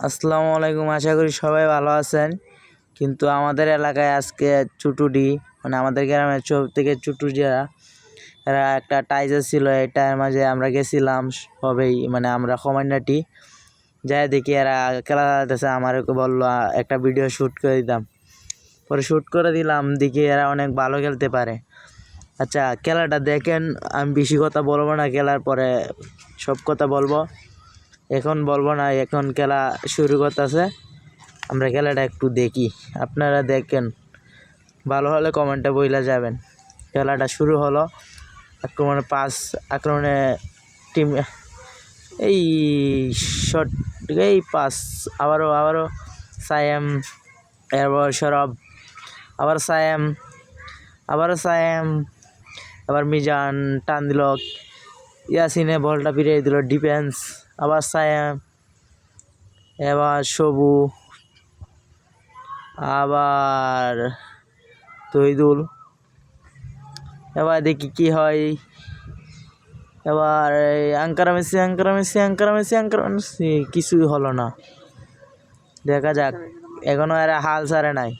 আসসালামু আলাইকুম। আশা করি সবাই ভালো আছেন। কিন্তু আমাদের এলাকায় আজকে চুটুডি মানে আমাদের গ্রামের থেকে চুটুডিরা এরা একটা টাইজার ছিল। এটার মাঝে আমরা গেছিলাম সবেই, মানে আমরা কমান্ডাটি যাই দেখি এরা খেলা খেলতেছে। আমারকে বললো একটা ভিডিও শ্যুট করে দিতাম। পরে শ্যুট করে দিলাম, দেখি এরা অনেক ভালো খেলতে পারে। আচ্ছা, খেলাটা দেখেন। আমি বেশি কথা বলবো না, খেলার পরে সব কথা বলবো। এখন বলবো না, এখন খেলা শুরু করতেছে। আমরা খেলাটা একটু দেখি, আপনারা দেখেন। ভালো হলে কমেন্টে বইলা যাবেন। খেলাটা শুরু হলো। আক্রমণে টিম এই শট, এই পাস, আবারও সায়েম, এরপর সরব, আবারও সায়েম, আবার মিজান টান দিল, ইয়াসিনে বলটা ফিরিয়ে দিল ডিফেন্স, আবার সায়েম, এবার সবু, আবার তহিদুল। এবার দেখি কি হয়। এবার আঙ্কারা মেসি কিছুই হলো না। দেখা যাক, এখনো এরা হাল ছাড়ে নাই।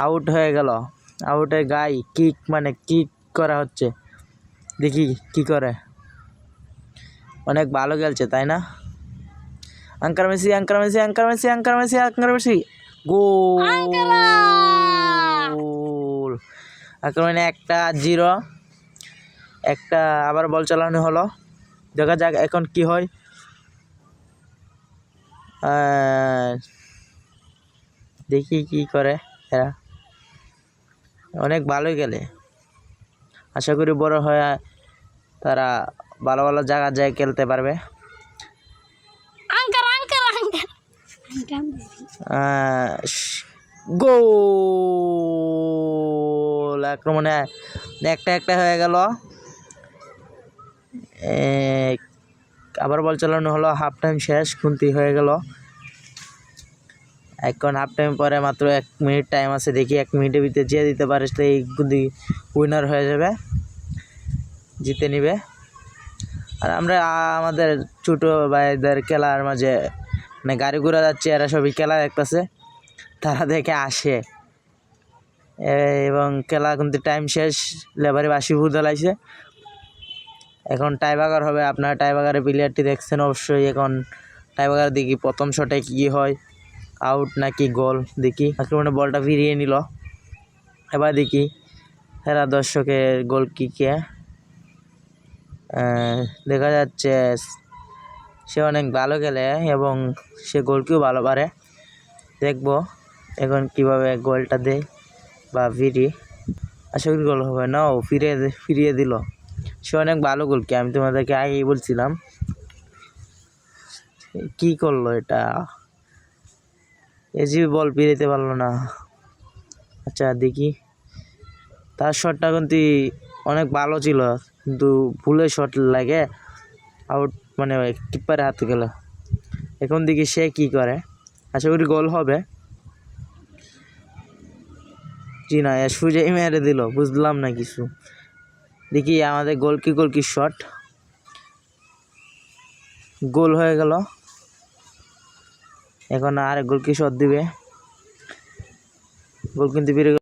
আউট হয়ে গেল। আউটের কিক করা হচ্ছে। দেখি কি করে। অনেক ভালো খেলছে, তাই না? আঙ্কারা মেসি গোল। আক্রমণে 1-0। একটা আবার বল চালানো হলো। দেখা যাক এখন কি হয়। দেখি কি করে এরা। অনেক ভালোই খেলে। আশা করি বড় হয়ে তারা ভালো ভালো জায়গা যায় খেলতে পারবে। গোল। আক্রমণে একটা হয়ে গেল। আবার বল চালানো হলো। হাফ টাইম শেষ, খুন্তি হয়ে গেল। এখন হাফ টাইম পরে মাত্র 1 মিনিট টাইম আছে। দেখি 1 মিনিটের ভিতরে যে দিতে পারে সেই উইনার হয়ে যাবে, জিতে নিবে। আর আমরা আমাদের ছোট ভাইদের খেলার মাঝে মানে গাড়ি ঘোড়া যাচ্ছে, এরা সবই খেলা দেখতেছে, তারা দেখে আসে। এবং খেলা কিন্তু টাইম শেষ, লেবারি 80 ফুট দলাইছে। এখন টাইব্রেকার হবে। আপনারা টাইব্রেকারের প্লেয়ারটি দেখছেন অবশ্যই। এখন টাইব্রেকার দেখি প্রথম শটে কি হয়, আউট নাকি গোল। দেখি আক্রমণে বলটা ফিরিয়ে নিল। এবার দেখি এরা দর্শকের গোল কিকে দেখা যাচ্ছে সে অনেক ভালো খেলে এবং সে গোলকেও ভালো পারে। দেখবো এখন কিভাবে গোলটা দেয় বা আশা করি গোল হবে না। ও ফিরিয়ে দিল। সে অনেক ভালো গোলকি, আমি তোমাদেরকে আগেই বলছিলাম। কি করলো এটা? এজি বল ফিরাইতে পারলো না। আচ্ছা দেখি, তার শটটা কিন্তু অনেক ভালো ছিল, কিন্তু ভুলে শট লাগে আউট, মানে কিপারের হাতে গেল। এখন দেখি সে কি করে। আশা করি গোল হবে। জি না, সুজেই মেরে দিল, বুঝলাম না কিছু। দেখি আমাদের গোলকি শট, গোল হয়ে গেল। এখন আর গোলকি শট দিবে। গোল কিন্তু বেরিয়ে গেল।